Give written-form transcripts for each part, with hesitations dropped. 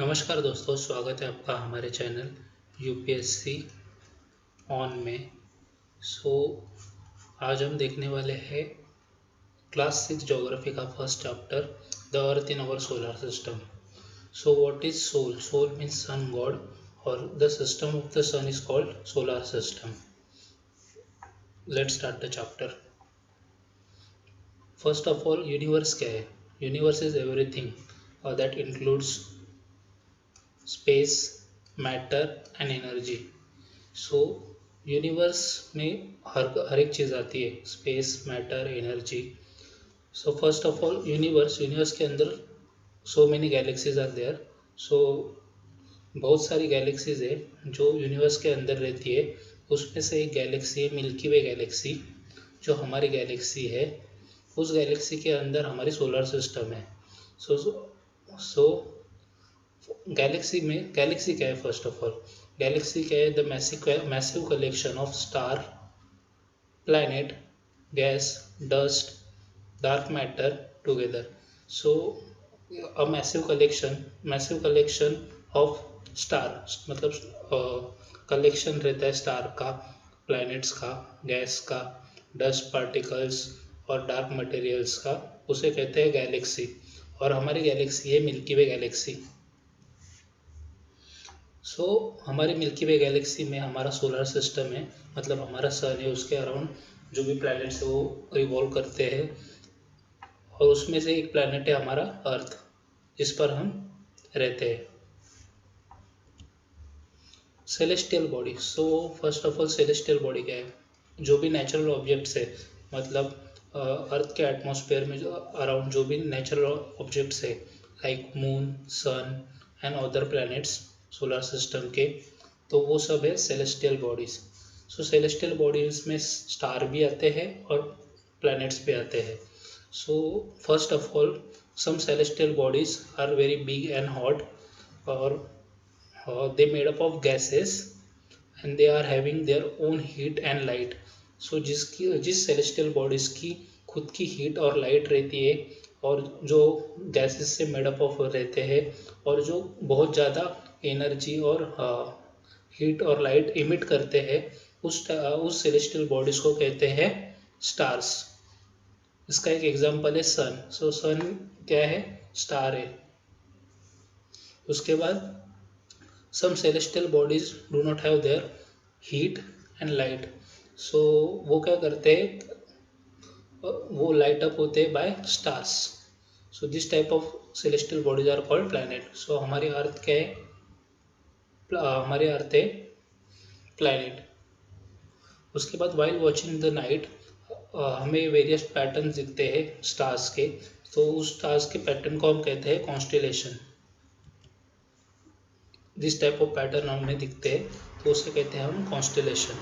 नमस्कार दोस्तों, स्वागत है आपका हमारे चैनल यूपीएससी ऑन में। सो आज हम देखने वाले हैं क्लास 6 ज्योग्राफी का first chapter, the earth in our solar system. So what is sol? Sol means sun god और the system of the sun is called solar system. Let's start the chapter. First of all, universe क्या है? Universe is everything that includes space, matter and energy. So universe में हर एक चीज़ आती है, space, matter, energy. So first of all, universe के अंदर so many galaxies are there. So बहुत सारी गैलेक्सीज है जो यूनिवर्स के अंदर रहती है। उसमें से एक गैलेक्सी है मिल्की वे गैलेक्सी, जो हमारी गैलेक्सी है। उस गैलेक्सी के अंदर हमारी सोलर सिस्टम है। सो गैलेक्सी क्या है? फर्स्ट ऑफ ऑल, गैलेक्सी क्या है? The massive collection of star, planet, gas, dust, dark matter together. So a massive collection of star, मतलब कलेक्शन रहता है स्टार का, प्लैनेट्स का, गैस का, डस्ट पार्टिकल्स और डार्क मटेरियल्स का, उसे कहते हैं गैलेक्सी। और हमारी गैलेक्सी है मिल्की वे गैलेक्सी। सो हमारी मिल्की वे गैलेक्सी में हमारा सोलर सिस्टम है, मतलब हमारा सन है, उसके अराउंड जो भी प्लैनेट्स है वो रिवॉल्व करते हैं। और उसमें से एक प्लैनेट है हमारा अर्थ, जिस पर हम रहते हैं। Celestial body. So first of all, celestial body क्या है? जो भी नेचुरल ऑब्जेक्ट्स है, मतलब अर्थ के एटमॉस्फेयर में जो अराउंड जो भी नेचुरल ऑब्जेक्ट्स है, like moon, sun and other planets solar system के, तो वो सब है celestial bodies. So celestial bodies में स्टार भी आते हैं और प्लैनेट्स भी आते हैं। So first of all, some celestial bodies are very big and hot, और they made up of gases and they are having their own heat and light. So जिस celestial bodies की खुद की हीट और light रहती है, और जो गैसेस से मेडअप ऑफ रहते हैं, और जो बहुत ज़्यादा एनर्जी और हीट और लाइट इमिट करते हैं, उस सेलेस्टियल बॉडीज को कहते हैं स्टार्स। इसका एक एग्जांपल है सन। सो सन क्या है? स्टार है। उसके बाद some celestial bodies do not have their heat and light. So वो क्या करते हैं? वो लाइट अप होते हैं by stars. So this type of celestial bodies are called planet. So हमारी अर्थ क्या है? हमारी अर्थ है प्लैनेट। उसके बाद वाइल वॉचिंग द नाइट, हमें वेरियस पैटर्न दिखते हैं स्टार्स के। तो उस स्टार्स के पैटर्न को हम कहते हैं कॉन्स्टेलेशन। जिस टाइप ऑफ पैटर्न हमें दिखते हैं तो उसे कहते हैं हम कॉन्स्टेलेशन।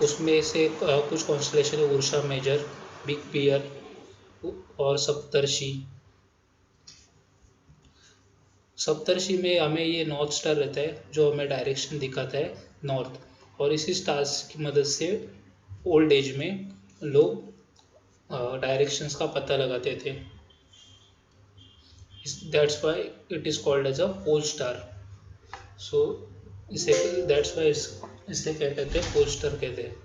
उसमें से कुछ कॉन्स्टेलेशन है उर्सा मेजर, बिग बियर और सप्तर्षि। सप्तर्षि में हमें ये नॉर्थ स्टार रहता है, जो हमें डायरेक्शन दिखाता है नॉर्थ। और इसी स्टार्स की मदद से ओल्ड एज में लोग डायरेक्शंस का पता लगाते थे। That's why it is called as a pole star. So इसे that's why इसे क्या कहते हैं? पोल स्टार कहते हैं।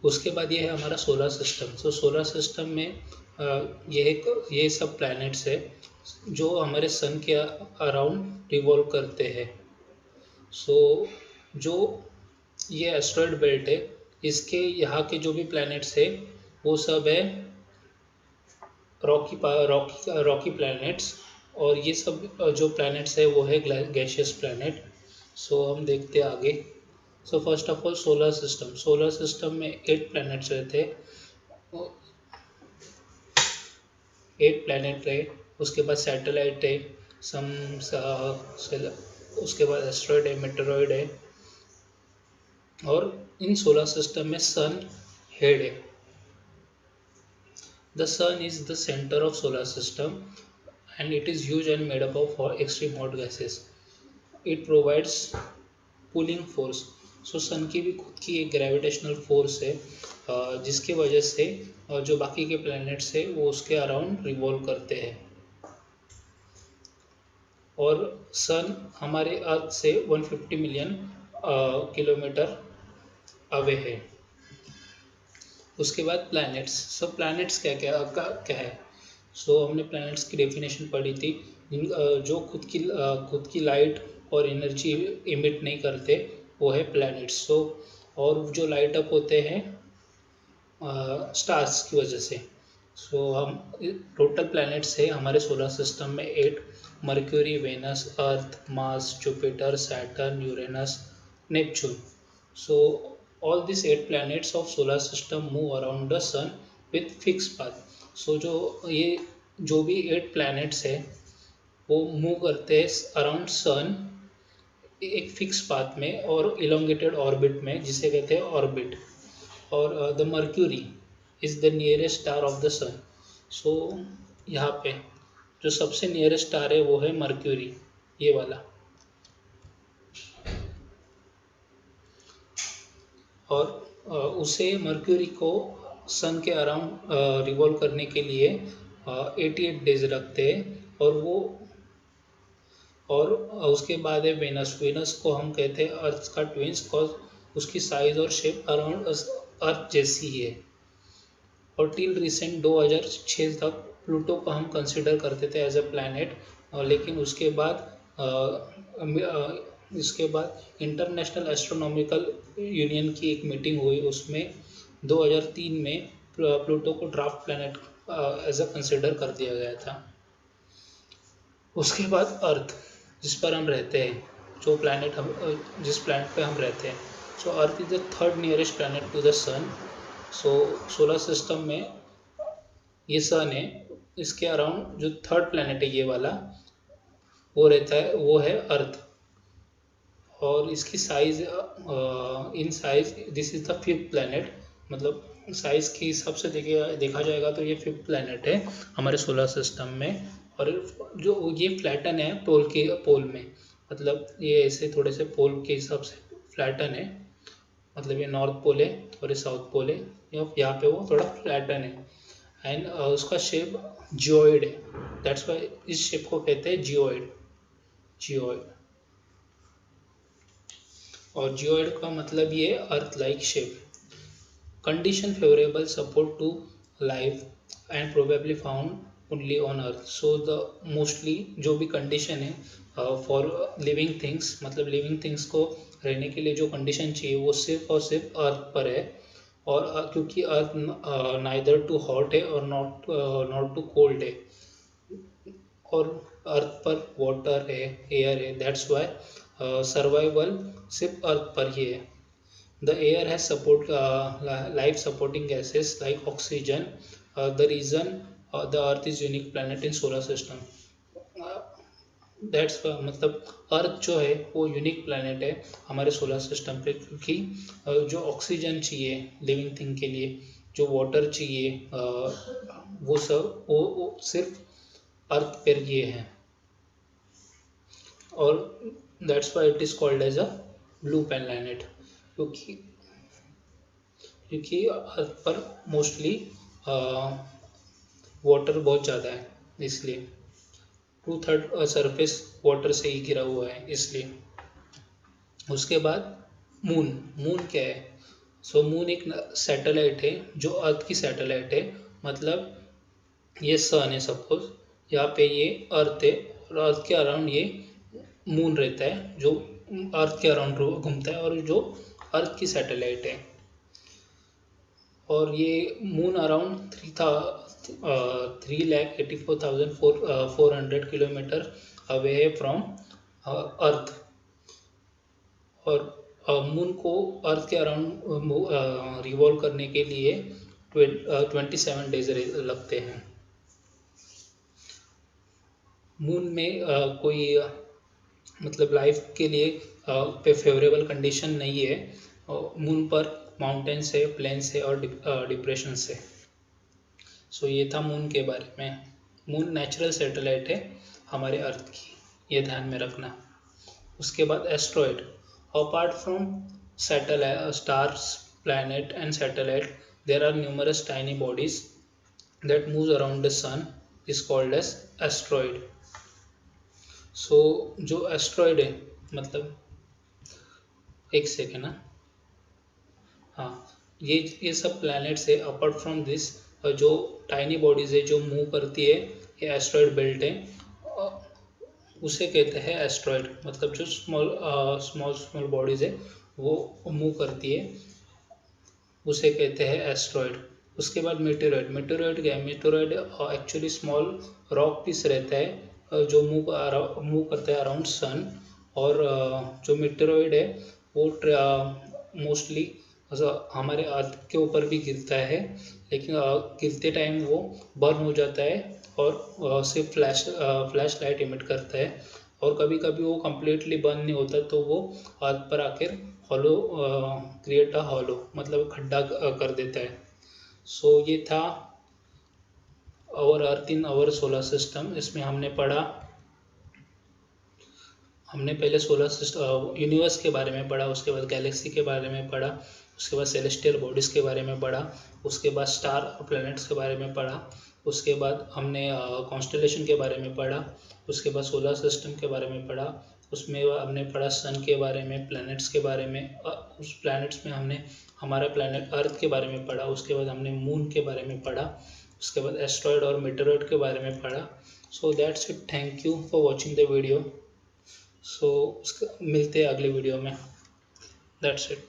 उसके बाद ये है हमारा सोलर सिस्टम। सो सोलर सिस्टम में ये सब प्लैनेट्स है जो हमारे सन के अराउंड रिवॉल्व करते हैं। सो जो ये एस्ट्रॉयड बेल्ट है, इसके यहाँ के जो भी प्लैनेट्स है वो सब है रॉकी प्लैनेट्स। और ये सब जो प्लैनेट्स है वो है गैशियस प्लैनेट। सो हम देखते हैं आगे। सो first of all, solar system में 8 प्लैनेट्स रहते हैं। 8 प्लैनेट रहे। उसके बाद सैटेलाइट है, सम उसके बाद एस्ट्रॉयड है, मेटेरॉयड है। और इन सोलर सिस्टम में सन हेड है। The sun is the center of solar system and it is huge and made up of extreme hot gases. It provides pulling force. सो सन की भी खुद की एक ग्रेविटेशनल फोर्स है जिसकी वजह से जो बाकी के प्लैनेट्स है वो उसके अराउंड रिवॉल्व करते हैं। और सन हमारे अर्थ से 150 मिलियन किलोमीटर अवे है। उसके बाद प्लैनेट्स। सो प्लैनेट्स क्या है? सो हमने प्लैनेट्स की डेफिनेशन पढ़ी थी, जो खुद की लाइट और एनर्जी इमिट नहीं करते, वो है प्लैनेट्स। सो और जो लाइट अप होते हैं स्टार्स की वजह से। सो हम टोटल प्लैनेट्स है हमारे सोलर सिस्टम में 8: Mercury, Venus, Earth, Mars, Jupiter, Saturn, Uranus, Neptune. So all these 8 planets of solar system move around the sun with fixed path. So जो भी 8 planets है वो मूव करते हैं अराउंड सन एक फिक्स पाथ में और इलोंगेटेड ऑर्बिट में, जिसे कहते हैं ऑर्बिट। और the Mercury is the nearest star of the sun. So यहाँ पे जो सबसे नियरेस्ट स्टार है वो है मर्क्यूरी, ये वाला। और उसे मर्क्यूरी को सन के अराउंड रिवॉल्व करने के लिए 88 डेज लगते हैं। और उसके बाद है वेनस। वेनस को हम कहते हैं अर्थ का ट्विंस, कॉज उसकी साइज और शेप अराउंड अर्थ जैसी ही है। और टिल रिसेंट 2006 तक प्लूटो को हम कंसिडर करते थे एज अ प्लैनेट, लेकिन इसके बाद इंटरनेशनल एस्ट्रोनॉमिकल यूनियन की एक मीटिंग हुई, उसमें 2003 में प्लूटो को dwarf planet as a consider कर दिया गया था। उसके बाद अर्थ, जिस पर हम रहते हैं, जिस प्लैनेट पे हम रहते हैं, so earth is the third nearest planet to the sun. So solar system में ये सन है, इसके अराउंड जो थर्ड प्लैनेट है ये वाला, वो रहता है, वो है अर्थ। और इसकी size in size this is the fifth planet, मतलब साइज के हिसाब से देखा जाएगा तो ये फिफ्थ प्लैनेट है हमारे सोलर सिस्टम में। और जो ये फ्लैटन है पोल में, मतलब ये ऐसे थोड़े से पोल के हिसाब से फ्लैटन है, मतलब ये नॉर्थ पोल है और ये साउथ पोल है, यहाँ पे वो थोड़ा फ्लैटन है। एंड उसका शेप जियोइड है, दैट्स वाई इस शेप को कहते हैं जियोइड। और जियोइड का मतलब ये Earth like shape. Condition favourable support to life and probably found only on Earth. So the mostly जो भी कंडीशन है फॉर लिविंग थिंग्स, मतलब लिविंग थिंग्स को रहने के लिए जो कंडीशन चाहिए वो सिर्फ और सिर्फ अर्थ पर है। और क्योंकि अर्थ नाइदर टू हॉट है और नॉट टू कोल्ड है, और अर्थ पर वाटर है, एयर है, दैट्स वाई सर्वाइवल सिर्फ अर्थ पर ही है। The air has life supporting gases like oxygen. The reason the Earth is unique planet in solar system. That's मतलब अर्थ जो है वो यूनिक प्लानट है हमारे सोलर सिस्टम पे, क्योंकि जो ऑक्सीजन चाहिए लिविंग थिंग के लिए, जो वाटर चाहिए, वो सब वो सिर्फ अर्थ पर ये है। और that's why it is called as a blue planet, क्योंकि अर्थ पर मोस्टली वाटर बहुत ज़्यादा है, इसलिए 2/3 सरफेस वाटर से ही घिरा हुआ है, इसलिए। उसके बाद मून क्या है? सो मून एक सैटेलाइट है जो अर्थ की सैटेलाइट है, मतलब ये सन है सपोज, यहाँ पे ये अर्थ है और अर्थ के अराउंड ये मून रहता है जो अर्थ के अराउंड घूमता है, और जो अर्थ की सैटेलाइट है। और ये मून अराउंड 3,84,400 किलोमीटर अवे है फ्रॉम अर्थ। और मून को अर्थ के अराउंड रिवॉल्व करने के लिए 27 डेज लगते हैं। मून में कोई मतलब लाइफ के लिए पे फेवरेबल कंडीशन नहीं है। मून पर माउंटेन्स है, प्लेन्स है और डिप्रेशंस है। सो ये था मून के बारे में। मून नेचुरल सैटेलाइट है हमारे अर्थ की, ये ध्यान में रखना। उसके बाद asteroid. Apart from stars, planet and satellite, there are numerous tiny bodies that moves around the sun is called as asteroid. So जो एस्ट्रॉयड है, मतलब एक सेकेंड ना, हाँ, ये सब प्लैनेट्स है अपार्ट फ्रॉम दिस, जो टाइनी बॉडीज है जो मूव करती है, ये एस्ट्रॉयड बेल्ट है, उसे कहते हैं एस्ट्रॉयड। मतलब जो स्मॉल स्मॉल स्मॉल बॉडीज है वो मूव करती है, उसे कहते हैं एस्ट्रॉयड। उसके बाद मीटेरॉयड। मीटेरॉयड क्या है? मीटेरॉयड एक्चुअली स्मॉल रॉक पीस रहता है जो मूव करता है अराउंड सन। और जो मीटेरॉयड है वो मोस्टली हमारे अर्थ के ऊपर भी गिरता है, लेकिन गिरते टाइम वो बर्न हो जाता है और सिर्फ फ्लैश लाइट इमिट करता है। और कभी कभी वो कम्प्लीटली बर्न नहीं होता, तो वो अर्थ पर आकर हॉलो क्रिएट अ हॉलो, मतलब खड्डा कर देता है। सो ये था और अर्थ इन आवर सोलर सिस्टम। इसमें हमने पढ़ा, हमने पहले सोलर सिस्टम यूनिवर्स के बारे में पढ़ा, उसके बाद गैलेक्सी के बारे में पढ़ा, उसके बाद सेलेस्टियल बॉडीज़ के बारे में पढ़ा, उसके बाद स्टार और प्लैनेट्स के बारे में पढ़ा, उसके बाद हमने कॉन्स्टेलेशन के बारे में पढ़ा, उसके बाद सोलर सिस्टम के बारे में पढ़ा, उसमें हमने पढ़ा सन के बारे में, प्लैनेट्स के बारे में, उस प्लैनेट्स में हमने हमारा प्लैनेट अर्थ के बारे में पढ़ा, उसके बाद हमने मून के बारे में पढ़ा, उसके बाद एस्ट्रॉयड और मीटेरॉयड के बारे में पढ़ा। So that's it, thank you for watching the video. So मिलते हैं अगले वीडियो में। That's it.